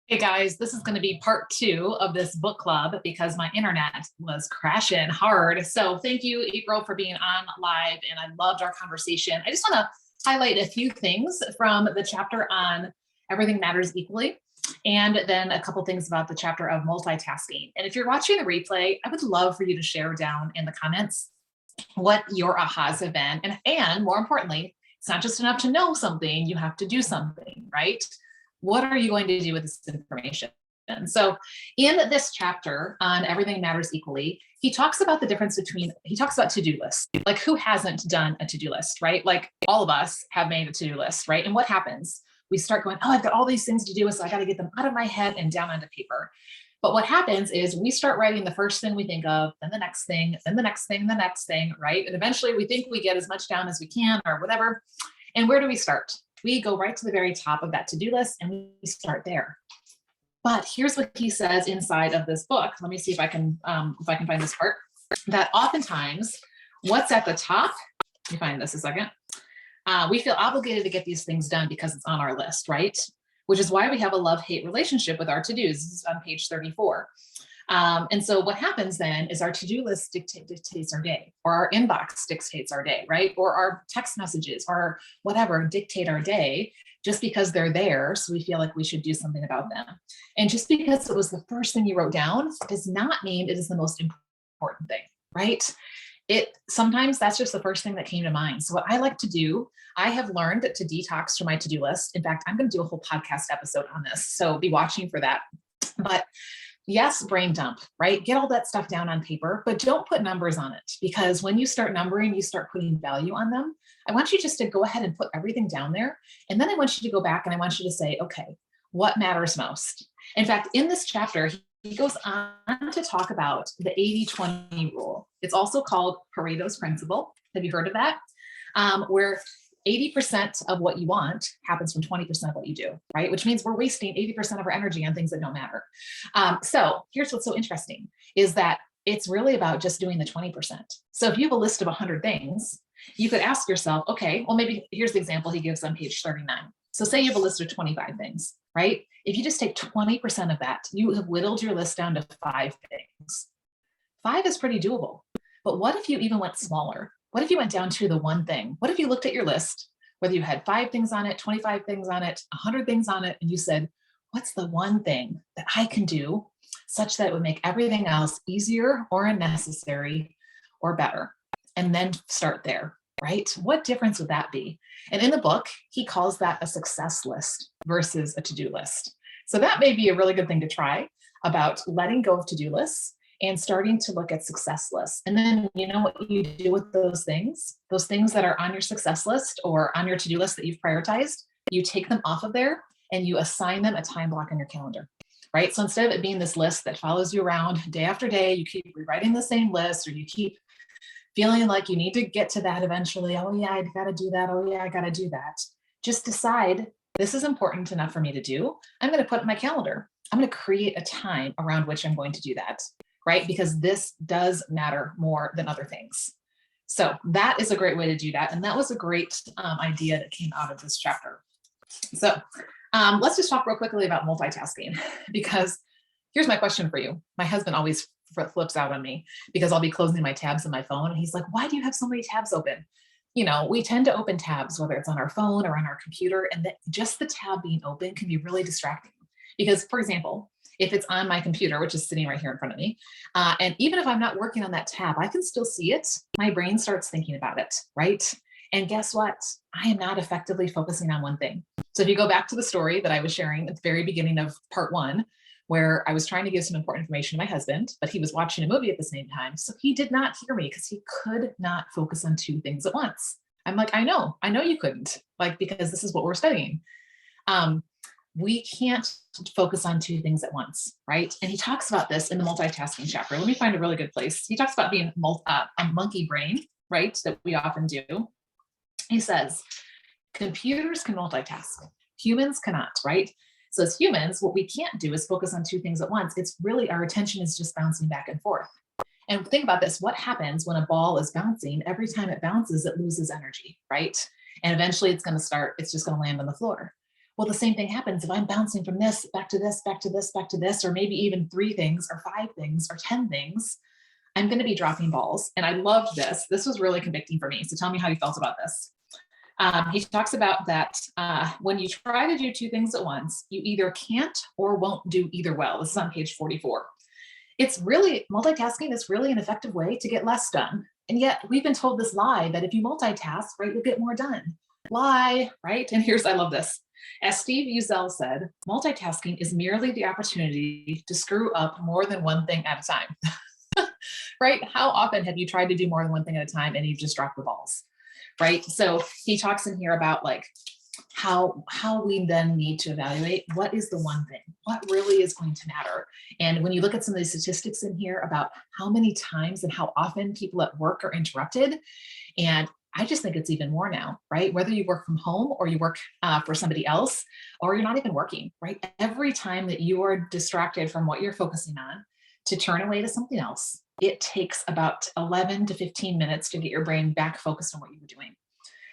Hey guys, this is going to be part 2 of this book club because my internet was crashing hard. So thank you, April, for being on live, and I loved our conversation. I just want to highlight a few things from the chapter on everything matters equally, and then a couple things about the chapter of multitasking. And if you're watching the replay, I would love for you to share down in the comments what your ahas have been. And more importantly, it's not just enough to know something, you have to do something, right? What are you going to do with this information? And so in this chapter on everything matters equally, he talks about the difference between, he talks about to-do lists. Like, who hasn't done a to-do list, right? Like, all of us have made a to-do list, right? And what happens? We start going, oh, I've got all these things to do, so I got to get them out of my head and down onto paper. But what happens is we start writing the first thing we think of, then the next thing, then the next thing, the next thing, right? And eventually we think we get as much down as we can or whatever. And where do we start? We go right to the very top of that to-do list and we start there. But here's what he says inside of this book. Let me see if I can find this part. That oftentimes what's at the top, let me find this a second. We feel obligated to get these things done because it's on our list, right? Which is why we have a love-hate relationship with our to-dos. This is on page 34. And so what happens then is our to-do list dictates our day, or our inbox dictates our day, right? Or our text messages or whatever dictate our day just because they're there. So we feel like we should do something about them. And just because it was the first thing you wrote down does not mean it is the most important thing, right? Sometimes that's just the first thing that came to mind. So what I like to do, I have learned to detox from my to-do list. In fact, I'm going to do a whole podcast episode on this. So be watching for that. But yes, brain dump, right? Get all that stuff down on paper, but don't put numbers on it, because when you start numbering, you start putting value on them. I want you just to go ahead and put everything down there. And then I want you to go back and I want you to say, okay, what matters most? In fact, in this chapter, he goes on to talk about the 80-20 rule. It's also called Pareto's principle. Have you heard of that? Where 80% of what you want happens from 20% of what you do, right? Which means we're wasting 80% of our energy on things that don't matter. So here's what's so interesting is that it's really about just doing the 20%. So if you have a list of 100 things, you could ask yourself, okay, well, maybe here's the example he gives on page 39. So say you have a list of 25 things, right? If you just take 20% of that, you have whittled your list down to 5 things. 5 is pretty doable. But what if you even went smaller? What if you went down to the one thing? What if you looked at your list, whether you had 5 things on it, 25 things on it, 100 things on it, and you said, what's the one thing that I can do such that it would make everything else easier or unnecessary or better? And then start there, right? What difference would that be? And in the book, he calls that a success list versus a to-do list. So that may be a really good thing to try, about letting go of to-do lists and starting to look at success lists. And then you know what you do with those things that are on your success list or on your to-do list that you've prioritized, you take them off of there and you assign them a time block on your calendar, right? So instead of it being this list that follows you around day after day, you keep rewriting the same list, or you keep feeling like you need to get to that eventually. Oh yeah, I gotta do that. Oh yeah, I gotta do that. Just decide, this is important enough for me to do. I'm gonna put it in my calendar. I'm gonna create a time around which I'm going to do that, right? Because this does matter more than other things. So that is a great way to do that. And that was a great idea that came out of this chapter. So let's just talk real quickly about multitasking, because here's my question for you. My husband always flips out on me because I'll be closing my tabs on my phone. And he's like, why do you have so many tabs open? You know, we tend to open tabs, whether it's on our phone or on our computer, and that just the tab being open can be really distracting. Because, for example, if it's on my computer, which is sitting right here in front of me, and even if I'm not working on that tab, I can still see it. My brain starts thinking about it, right? And guess what? I am not effectively focusing on one thing. So if you go back to the story that I was sharing at the very beginning of part 1, where I was trying to give some important information to my husband, but he was watching a movie at the same time. So he did not hear me because he could not focus on 2 things at once. I'm like, I know you couldn't, like, because this is what we're studying. We can't focus on 2 things at once, right? And he talks about this in the multitasking chapter. Let me find a really good place. He talks about being a monkey brain, right? That we often do. He says, computers can multitask. Humans cannot, right? So as humans, what we can't do is focus on 2 things at once. It's really, our attention is just bouncing back and forth. And think about this. What happens when a ball is bouncing? Every time it bounces, it loses energy, right? And eventually it's just going to land on the floor. Well, the same thing happens if I'm bouncing from this back to this, back to this, back to this, or maybe even 3 things or 5 things or 10 things. I'm going to be dropping balls. And I loved this. This was really convicting for me. So tell me how you felt about this. He talks about that when you try to do 2 things at once, you either can't or won't do either well. This is on page 44. It's really, multitasking is really an effective way to get less done. And yet we've been told this lie that if you multitask, right, you'll get more done. Lie, right? And I love this. As Steve Uzel said, multitasking is merely the opportunity to screw up more than one thing at a time. Right? How often have you tried to do more than one thing at a time and you've just dropped the balls? Right? So he talks in here about like how we then need to evaluate what is the one thing, what really is going to matter. And when you look at some of these statistics in here about how many times and how often people at work are interrupted, and I just think it's even more now, right? Whether you work from home or you work for somebody else, or you're not even working, right? Every time that you are distracted from what you're focusing on to turn away to something else, it takes about 11 to 15 minutes to get your brain back focused on what you were doing.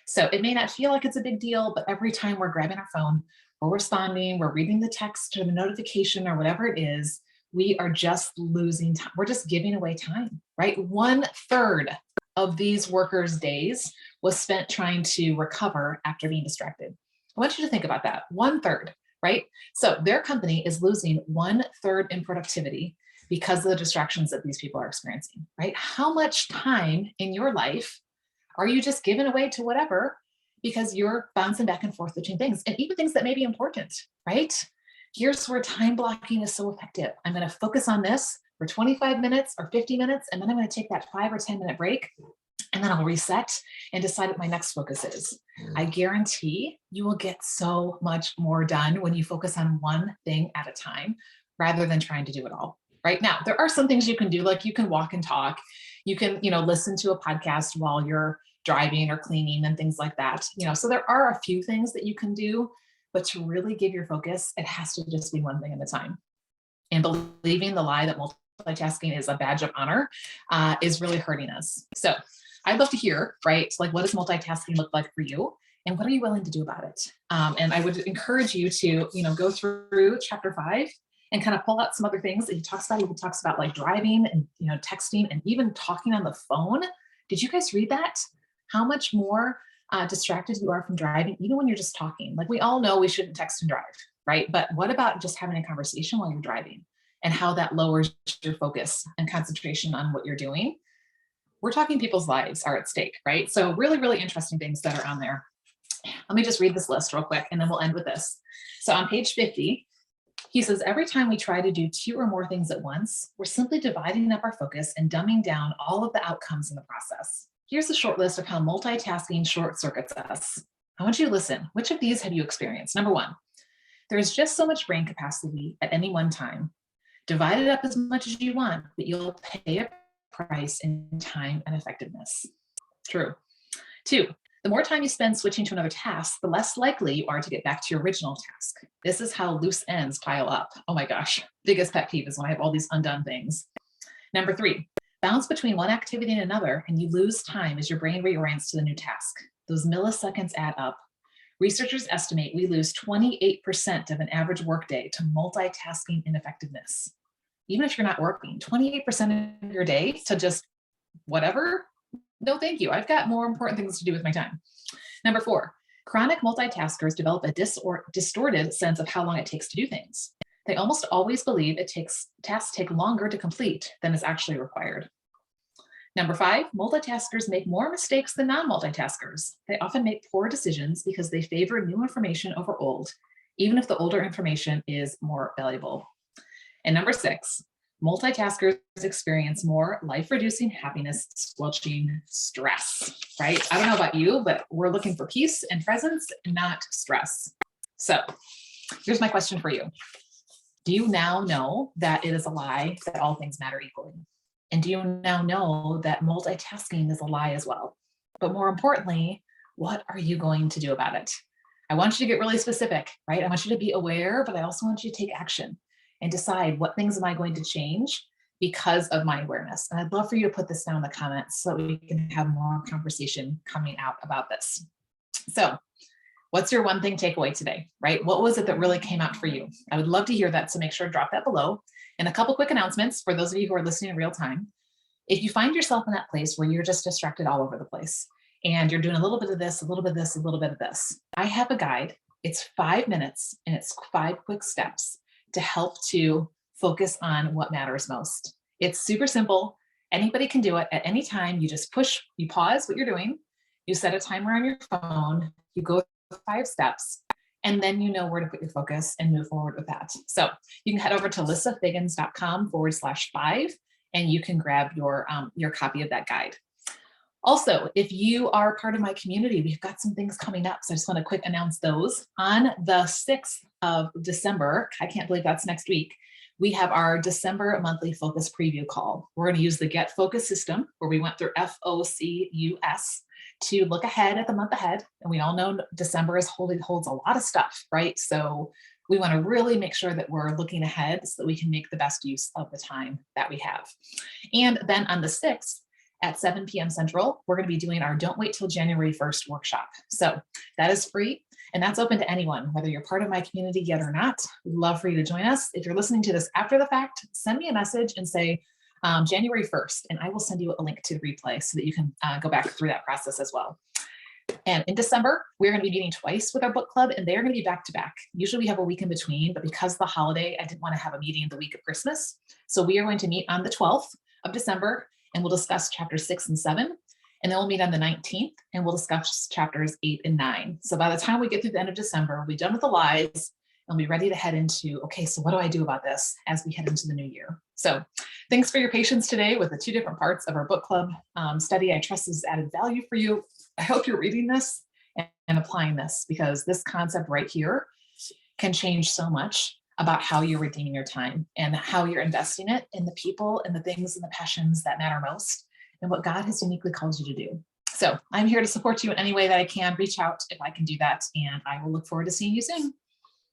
So it may not feel like it's a big deal, but every time we're grabbing our phone, we're responding, we're reading the text or the notification or whatever it is, we are just losing time. We're just giving away time, right? 1/3 of these workers' days was spent trying to recover after being distracted. I want you to think about that. 1/3, right? So their company is losing 1/3 in productivity because of the distractions that these people are experiencing, right? How much time in your life are you just giving away to whatever because you're bouncing back and forth between things, and even things that may be important, right? Here's where time blocking is so effective. I'm going to focus on this for 25 minutes or 50 minutes, and then I'm going to take that 5 or 10-minute break, and then I'll reset and decide what my next focus is. I guarantee you will get so much more done when you focus on one thing at a time rather than trying to do it all. Right now, there are some things you can do, like you can walk and talk. You can, listen to a podcast while you're driving or cleaning and things like that. So there are a few things that you can do, but to really give your focus, it has to just be one thing at a time. And believing the lie that multitasking is a badge of honor is really hurting us. So I'd love to hear, right? Like, what does multitasking look like for you? And what are you willing to do about it? And I would encourage you to, go through chapter 5 and kind of pull out some other things that he talks about. He talks about like driving and, texting and even talking on the phone. Did you guys read that? How much more distracted you are from driving, even when you're just talking? Like, we all know we shouldn't text and drive, right? But what about just having a conversation while you're driving and how that lowers your focus and concentration on what you're doing? We're talking people's lives are at stake, right? So really, really interesting things that are on there. Let me just read this list real quick and then we'll end with this. So on page 50, he says, every time we try to do 2 or more things at once, we're simply dividing up our focus and dumbing down all of the outcomes in the process. Here's a short list of how multitasking short circuits us. I want you to listen. Which of these have you experienced? Number 1, there's just so much brain capacity at any one time. Divide it up as much as you want, but you'll pay a price in time and effectiveness. True. 2, the more time you spend switching to another task, the less likely you are to get back to your original task. This is how loose ends pile up. Oh my gosh, biggest pet peeve is when I have all these undone things. Number 3, bounce between one activity and another, and you lose time as your brain reorients to the new task. Those milliseconds add up. Researchers estimate we lose 28% of an average workday to multitasking ineffectiveness. Even if you're not working, 28% of your day to just whatever. No, thank you. I've got more important things to do with my time. Number 4, chronic multitaskers develop a distorted sense of how long it takes to do things. They almost always believe tasks take longer to complete than is actually required. Number 5, multitaskers make more mistakes than non-multitaskers. They often make poor decisions because they favor new information over old, even if the older information is more valuable. And number 6, multitaskers experience more life-reducing happiness squelching stress, right? I don't know about you, but we're looking for peace and presence, not stress. So here's my question for you. Do you now know that it is a lie that all things matter equally? And do you now know that multitasking is a lie as well? But more importantly, what are you going to do about it? I want you to get really specific, right? I want you to be aware, but I also want you to take action and decide what things am I going to change because of my awareness. And I'd love for you to put this down in the comments so that we can have more conversation coming out about this. So What's your one thing takeaway today, right? What was it that really came out for you? I would love to hear that. So make sure to drop that below. And a couple quick announcements for those of you who are listening in real time. If you find yourself in that place where you're just distracted all over the place and you're doing a little bit of this, a little bit of this, a little bit of this, I have a guide. It's 5 minutes and it's 5 quick steps to help to focus on what matters most. It's super simple. Anybody can do it at any time. You just push, you pause what you're doing, you set a timer on your phone, you go 5 steps, and then you know where to put your focus and move forward with that. So you can head over to lissafiggins.com/5 and you can grab your copy of that guide. Also, if you are part of my community, we've got some things coming up. So I just want to quick announce those. On the 6th of December, I can't believe that's next week, we have our December monthly focus preview call. We're going to use the Get Focus system where we went through FOCUS to look ahead at the month ahead. And we all know December holds a lot of stuff, right? So we want to really make sure that we're looking ahead so that we can make the best use of the time that we have. And then on the 6th, at 7 p.m. Central, we're going to be doing our Don't Wait Till January 1st workshop. So that is free and that's open to anyone, whether you're part of my community yet or not. We'd love for you to join us. If you're listening to this after the fact, send me a message and say January 1st, and I will send you a link to the replay so that you can go back through that process as well. And in December, we're going to be meeting twice with our book club, and they're going to be back to back. Usually we have a week in between, but because of the holiday, I didn't want to have a meeting the week of Christmas. So we are going to meet on the 12th of December, and we'll discuss chapters 6 and 7. And then we'll meet on the 19th, and we'll discuss chapters 8 and 9. So by the time we get through the end of December, we'll be done with the lives, and we'll be ready to head into, okay, so what do I do about this as we head into the new year? So thanks for your patience today with the 2 different parts of our book club study. I trust this has added value for you. I hope you're reading this and applying this, because this concept right here can change so much about how you're redeeming your time and how you're investing it in the people and the things and the passions that matter most and what God has uniquely called you to do. So I'm here to support you in any way that I can. Reach out if I can do that, and I will look forward to seeing you soon.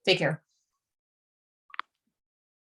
Take care.